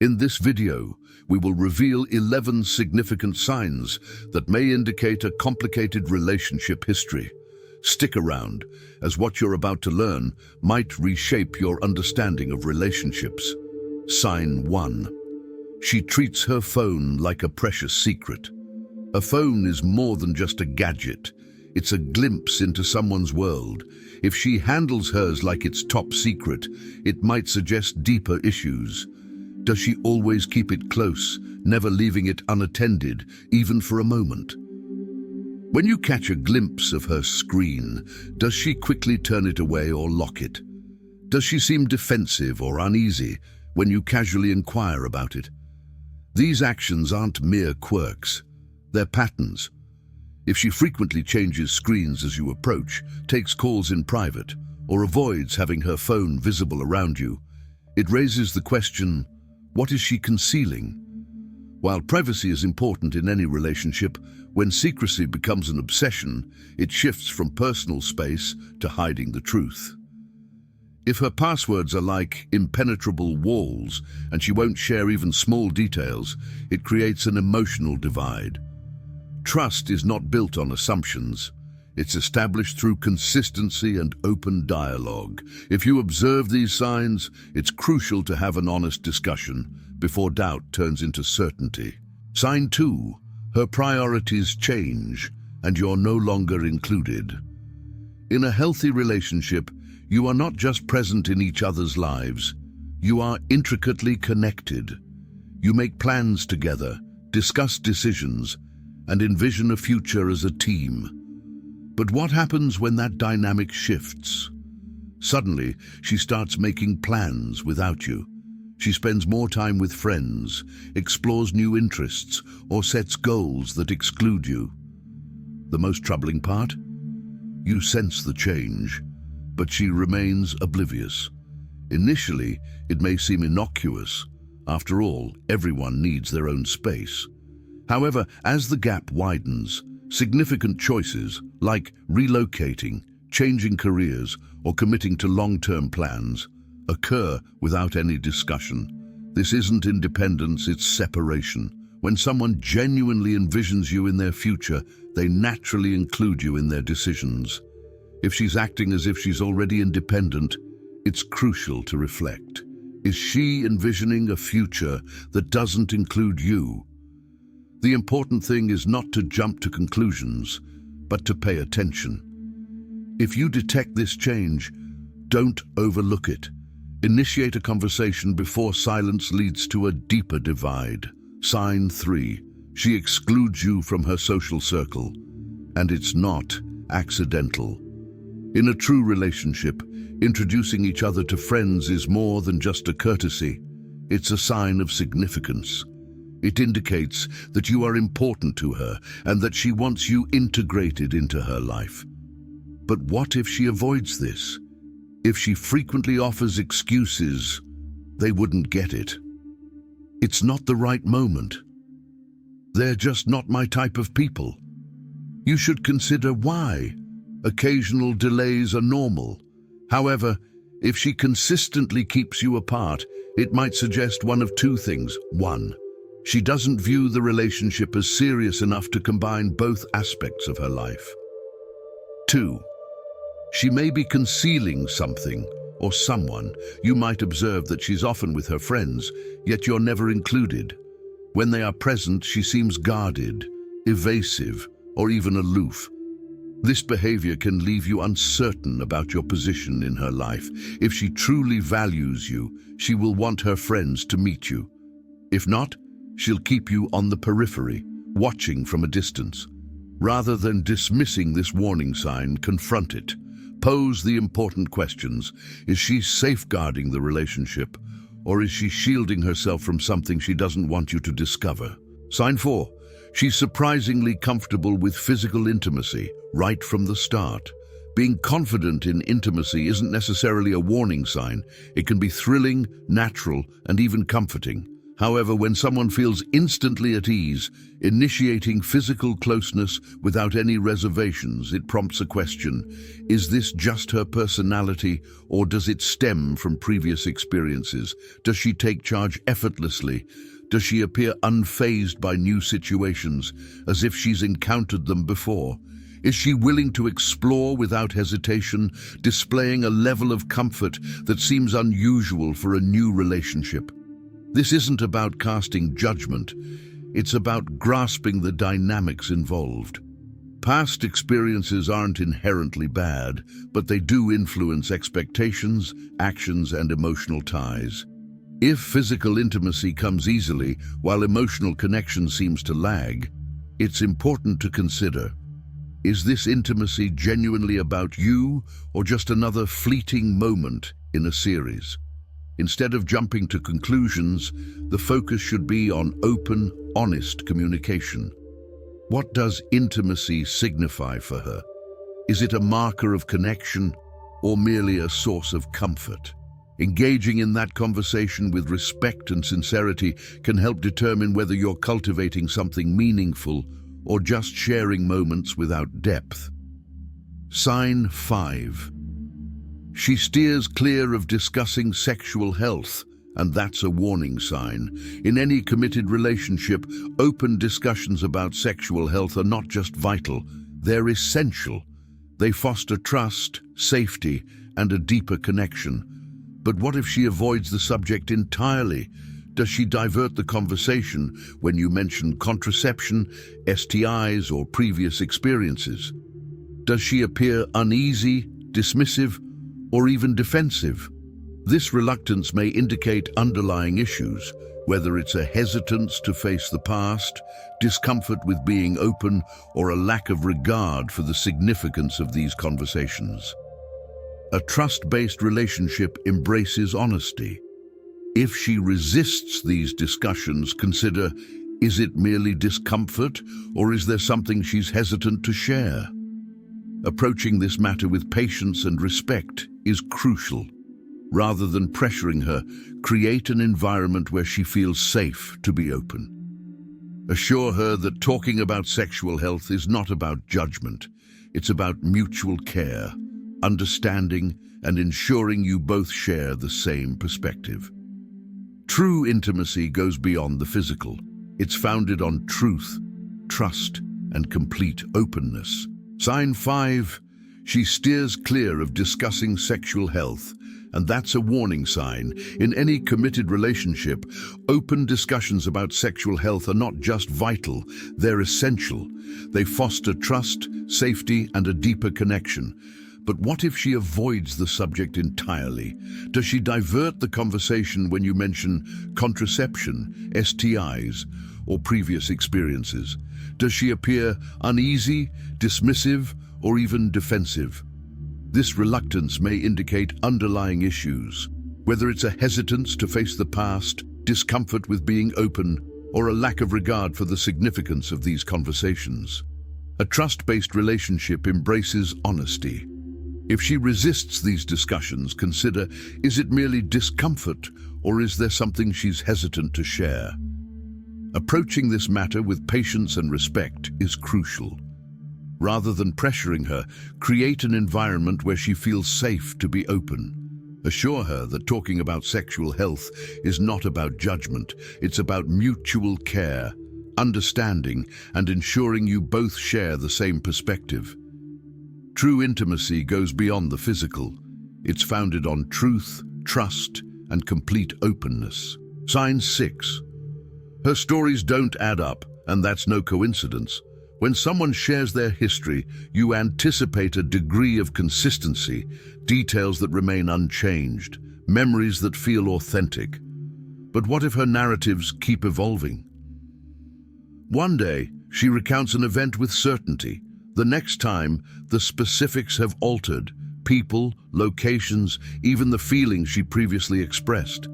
In this video, we will reveal 11 significant signs that may indicate a complicated relationship history. Stick around, as what you're about to learn might reshape your understanding of relationships. Sign 1. She treats her phone like a precious secret. A phone is more than just a gadget. It's a glimpse into someone's world. If she handles hers like it's top secret, it might suggest deeper issues. Does she always keep it close, never leaving it unattended, even for a moment? When you catch a glimpse of her screen, does she quickly turn it away or lock it? Does she seem defensive or uneasy when you casually inquire about it? These actions aren't mere quirks, they're patterns. If she frequently changes screens as you approach, takes calls in private, or avoids having her phone visible around you, it raises the question, what is she concealing? While privacy is important in any relationship, when secrecy becomes an obsession, it shifts from personal space to hiding the truth. If her passwords are like impenetrable walls and she won't share even small details, it creates an emotional divide. Trust is not built on assumptions. It's established through consistency and open dialogue. If you observe these signs, it's crucial to have an honest discussion before doubt turns into certainty. Sign 2. Her priorities change, and you're no longer included. In a healthy relationship, you are not just present in each other's lives. You are intricately connected. You make plans together, discuss decisions, and envision a future as a team. But what happens when that dynamic shifts? Suddenly, she starts making plans without you. She spends more time with friends, explores new interests, or sets goals that exclude you. The most troubling part? You sense the change, but she remains oblivious. Initially, it may seem innocuous. After all, everyone needs their own space. However, as the gap widens, significant choices, like relocating, changing careers, or committing to long-term plans, occur without any discussion. This isn't independence, it's separation. When someone genuinely envisions you in their future, they naturally include you in their decisions. If she's acting as if she's already independent, it's crucial to reflect. Is she envisioning a future that doesn't include you? The important thing is not to jump to conclusions, but to pay attention. If you detect this change, don't overlook it. Initiate a conversation before silence leads to a deeper divide. Sign 3. She excludes you from her social circle, and it's not accidental. In a true relationship, introducing each other to friends is more than just a courtesy. It's a sign of significance. It indicates that you are important to her and that she wants you integrated into her life. But what if she avoids this? If she frequently offers excuses, they wouldn't get it. It's not the right moment. They're just not my type of people. You should consider why. Occasional delays are normal. However, if she consistently keeps you apart, it might suggest one of two things. 1. She doesn't view the relationship as serious enough to combine both aspects of her life. 2. She may be concealing something or someone. You might observe that she's often with her friends, yet you're never included. When they are present, she seems guarded, evasive, or even aloof. This behavior can leave you uncertain about your position in her life. If she truly values you, she will want her friends to meet you. If not, she'll keep you on the periphery, watching from a distance. Rather than dismissing this warning sign, confront it. Pose the important questions. Is she safeguarding the relationship, or is she shielding herself from something she doesn't want you to discover? Sign 4. She's surprisingly comfortable with physical intimacy right from the start. Being confident in intimacy isn't necessarily a warning sign. It can be thrilling, natural, and even comforting. However, when someone feels instantly at ease, initiating physical closeness without any reservations, it prompts a question. Is this just her personality, or does it stem from previous experiences? Does she take charge effortlessly? Does she appear unfazed by new situations, as if she's encountered them before? Is she willing to explore without hesitation, displaying a level of comfort that seems unusual for a new relationship? This isn't about casting judgment, it's about grasping the dynamics involved. Past experiences aren't inherently bad, but they do influence expectations, actions, and emotional ties. If physical intimacy comes easily, while emotional connection seems to lag, it's important to consider, is this intimacy genuinely about you, or just another fleeting moment in a series? Instead of jumping to conclusions, the focus should be on open, honest communication. What does intimacy signify for her? Is it a marker of connection, or merely a source of comfort? Engaging in that conversation with respect and sincerity can help determine whether you're cultivating something meaningful or just sharing moments without depth. Sign 5. She steers clear of discussing sexual health, and that's a warning sign. In any committed relationship, open discussions about sexual health are not just vital, they're essential. They foster trust, safety, and a deeper connection. But what if she avoids the subject entirely? Does she divert the conversation when you mention contraception, STIs, or previous experiences? Does she appear uneasy, dismissive, or even defensive? This reluctance may indicate underlying issues, whether it's a hesitance to face the past, discomfort with being open, or a lack of regard for the significance of these conversations. A trust-based relationship embraces honesty. If she resists these discussions, consider, is it merely discomfort, or is there something she's hesitant to share? Approaching this matter with patience and respect is crucial. Rather than pressuring her, create an environment where she feels safe to be open. Assure her that talking about sexual health is not about judgment. It's about mutual care, understanding, and ensuring you both share the same perspective. True intimacy goes beyond the physical. It's founded on truth, trust, and complete openness. Sign 5. She steers clear of discussing sexual health, and that's a warning sign. In any committed relationship, open discussions about sexual health are not just vital, they're essential. They foster trust, safety, and a deeper connection. But what if she avoids the subject entirely? Does she divert the conversation when you mention contraception, STIs, or previous experiences? Does she appear uneasy, dismissive, or even defensive? This reluctance may indicate underlying issues, whether it's a hesitance to face the past, discomfort with being open, or a lack of regard for the significance of these conversations. A trust-based relationship embraces honesty. If she resists these discussions, consider, is it merely discomfort, or is there something she's hesitant to share? Approaching this matter with patience and respect is crucial. Rather than pressuring her, create an environment where she feels safe to be open. Assure her that talking about sexual health is not about judgment, it's about mutual care, understanding, and ensuring you both share the same perspective. True intimacy goes beyond the physical. It's founded on truth, trust, and complete openness. Sign 6. Her stories don't add up, and that's no coincidence. When someone shares their history, you anticipate a degree of consistency, details that remain unchanged, memories that feel authentic. But what if her narratives keep evolving? One day, she recounts an event with certainty. The next time, the specifics have altered, people, locations, even the feelings she previously expressed.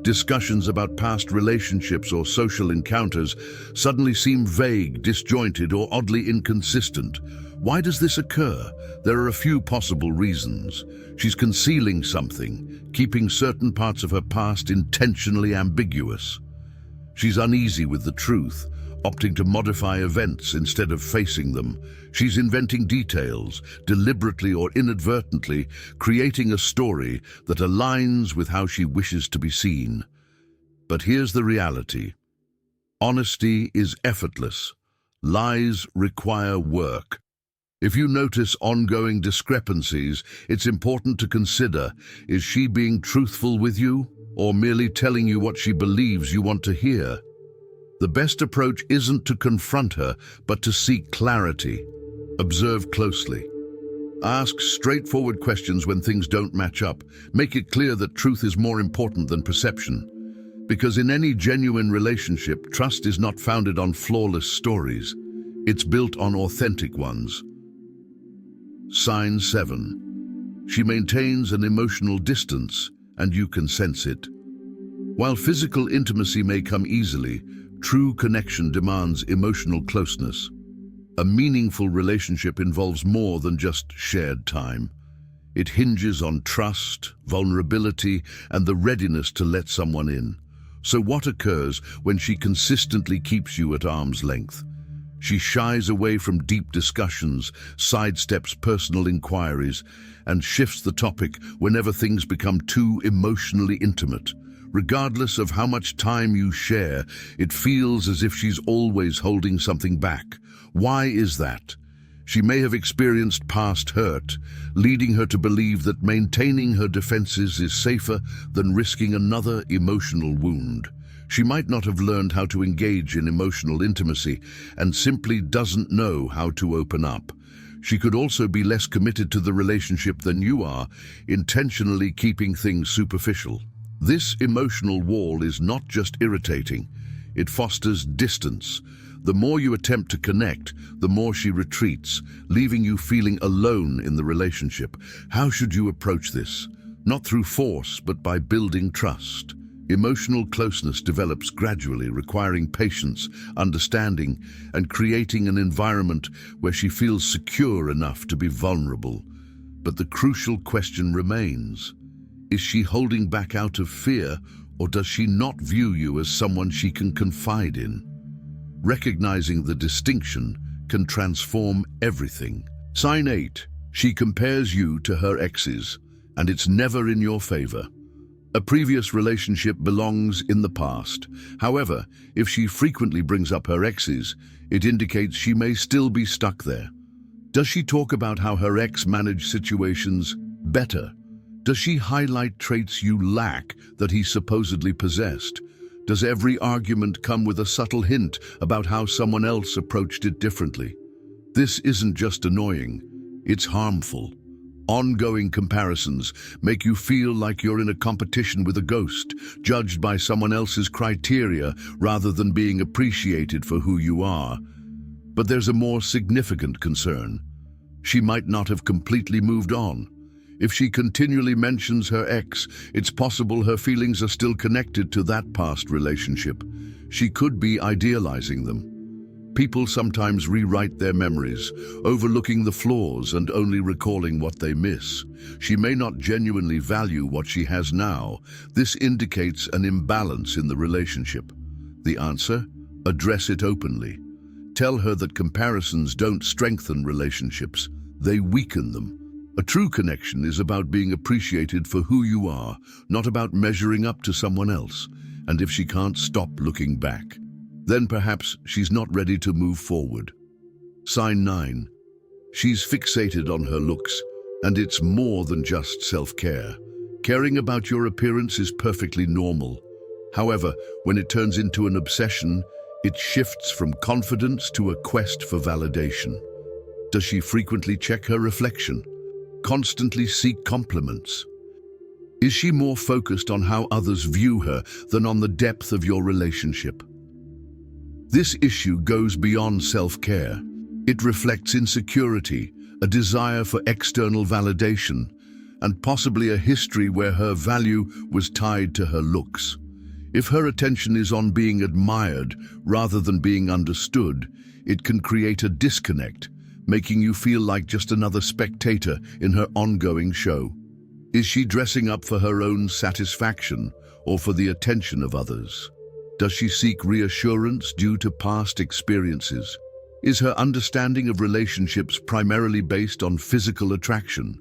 Discussions about past relationships or social encounters suddenly seem vague, disjointed, or oddly inconsistent. Why does this occur? There are a few possible reasons. She's concealing something, keeping certain parts of her past intentionally ambiguous. She's uneasy with the truth, opting to modify events instead of facing them. She's inventing details, deliberately or inadvertently, creating a story that aligns with how she wishes to be seen. But here's the reality. Honesty is effortless. Lies require work. If you notice ongoing discrepancies, it's important to consider, is she being truthful with you, or merely telling you what she believes you want to hear? The best approach isn't to confront her, but to seek clarity. Observe closely. Ask straightforward questions when things don't match up. Make it clear that truth is more important than perception. Because in any genuine relationship, trust is not founded on flawless stories. It's built on authentic ones. Sign 7. She maintains an emotional distance, and you can sense it. While physical intimacy may come easily, true connection demands emotional closeness. A meaningful relationship involves more than just shared time. It hinges on trust, vulnerability, and the readiness to let someone in. So what occurs when she consistently keeps you at arm's length? She shies away from deep discussions, sidesteps personal inquiries, and shifts the topic whenever things become too emotionally intimate. Regardless of how much time you share, it feels as if she's always holding something back. Why is that? She may have experienced past hurt, leading her to believe that maintaining her defenses is safer than risking another emotional wound. She might not have learned how to engage in emotional intimacy and simply doesn't know how to open up. She could also be less committed to the relationship than you are, intentionally keeping things superficial. This emotional wall is not just irritating, it fosters distance. The more you attempt to connect, the more she retreats, leaving you feeling alone in the relationship. How should you approach this? Not through force, but by building trust. Emotional closeness develops gradually, requiring patience, understanding, and creating an environment where she feels secure enough to be vulnerable. But the crucial question remains. Is she holding back out of fear, or does she not view you as someone she can confide in? Recognizing the distinction can transform everything. Sign 8. She compares you to her exes, and it's never in your favor. A previous relationship belongs in the past. However, if she frequently brings up her exes, it indicates she may still be stuck there. Does she talk about how her ex managed situations better? Does she highlight traits you lack that he supposedly possessed? Does every argument come with a subtle hint about how someone else approached it differently? This isn't just annoying, it's harmful. Ongoing comparisons make you feel like you're in a competition with a ghost, judged by someone else's criteria rather than being appreciated for who you are. But there's a more significant concern. She might not have completely moved on. If she continually mentions her ex, it's possible her feelings are still connected to that past relationship. She could be idealizing them. People sometimes rewrite their memories, overlooking the flaws and only recalling what they miss. She may not genuinely value what she has now. This indicates an imbalance in the relationship. The answer? Address it openly. Tell her that comparisons don't strengthen relationships, they weaken them. A true connection is about being appreciated for who you are, not about measuring up to someone else. And if she can't stop looking back, then perhaps she's not ready to move forward. Sign 9. She's fixated on her looks, and it's more than just self-care. Caring about your appearance is perfectly normal. However, when it turns into an obsession, it shifts from confidence to a quest for validation. Does she frequently check her reflection? Constantly seek compliments? Is she more focused on how others view her than on the depth of your relationship? This issue goes beyond self-care. It reflects insecurity, a desire for external validation, and possibly a history where her value was tied to her looks. If her attention is on being admired rather than being understood, it can create a disconnect, making you feel like just another spectator in her ongoing show. Is she dressing up for her own satisfaction or for the attention of others? Does she seek reassurance due to past experiences? Is her understanding of relationships primarily based on physical attraction?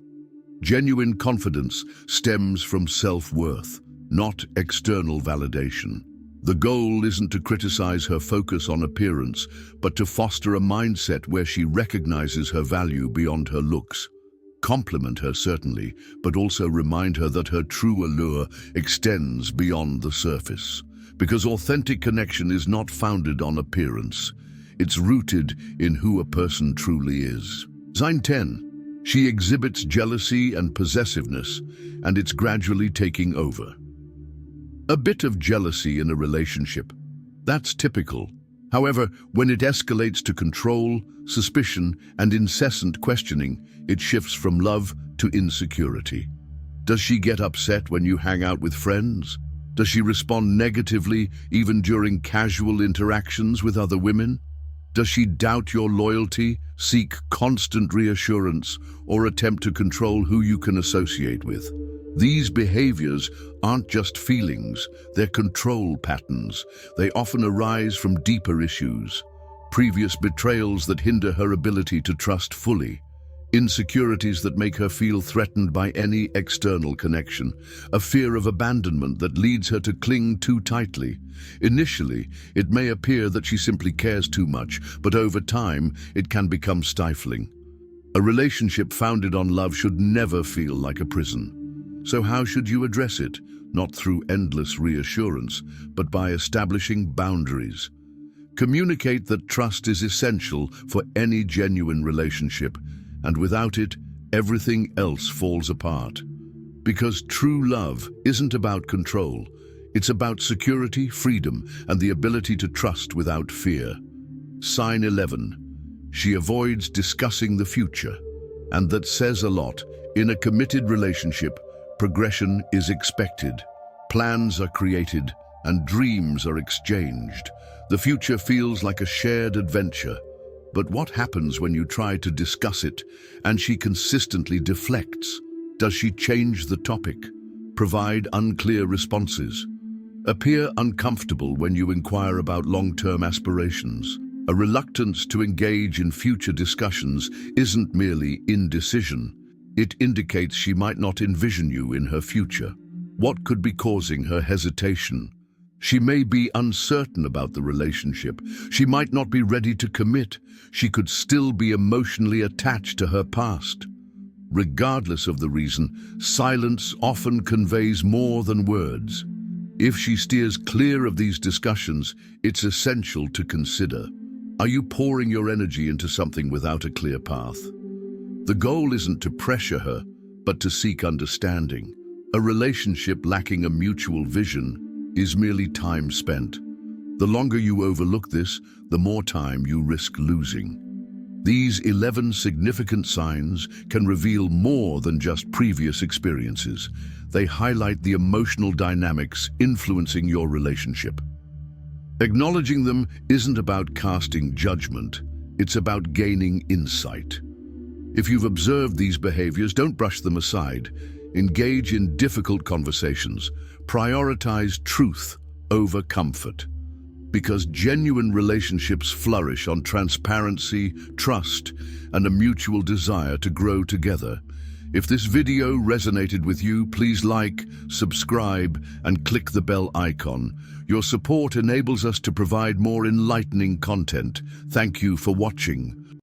Genuine confidence stems from self-worth, not external validation. The goal isn't to criticize her focus on appearance, but to foster a mindset where she recognizes her value beyond her looks. Compliment her certainly, but also remind her that her true allure extends beyond the surface. Because authentic connection is not founded on appearance. It's rooted in who a person truly is. Sign 10. She exhibits jealousy and possessiveness, and it's gradually taking over. A bit of jealousy in a relationship. That's typical. However, when it escalates to control, suspicion, and incessant questioning, it shifts from love to insecurity. Does she get upset when you hang out with friends? Does she respond negatively even during casual interactions with other women? Does she doubt your loyalty, seek constant reassurance, or attempt to control who you can associate with? These behaviors aren't just feelings, they're control patterns. They often arise from deeper issues, previous betrayals that hinder her ability to trust fully, insecurities that make her feel threatened by any external connection, a fear of abandonment that leads her to cling too tightly. Initially, it may appear that she simply cares too much, but over time, it can become stifling. A relationship founded on love should never feel like a prison. So how should you address it? Not through endless reassurance, but by establishing boundaries. Communicate that trust is essential for any genuine relationship, and without it, everything else falls apart. Because true love isn't about control. It's about security, freedom, and the ability to trust without fear. Sign 11. She avoids discussing the future. And that says a lot. In a committed relationship, progression is expected. Plans are created, and dreams are exchanged. The future feels like a shared adventure. But what happens when you try to discuss it and she consistently deflects? Does she change the topic? Provide unclear responses? Appear uncomfortable when you inquire about long-term aspirations? A reluctance to engage in future discussions isn't merely indecision. It indicates she might not envision you in her future. What could be causing her hesitation? She may be uncertain about the relationship. She might not be ready to commit. She could still be emotionally attached to her past. Regardless of the reason, silence often conveys more than words. If she steers clear of these discussions, it's essential to consider. Are you pouring your energy into something without a clear path? The goal isn't to pressure her, but to seek understanding. A relationship lacking a mutual vision is merely time spent. The longer you overlook this, the more time you risk losing. These 11 significant signs can reveal more than just previous experiences. They highlight the emotional dynamics influencing your relationship. Acknowledging them isn't about casting judgment, it's about gaining insight. If you've observed these behaviors, don't brush them aside. Engage in difficult conversations. Prioritize truth over comfort. Because genuine relationships flourish on transparency, trust, and a mutual desire to grow together. If this video resonated with you, please like, subscribe, and click the bell icon. Your support enables us to provide more enlightening content. Thank you for watching.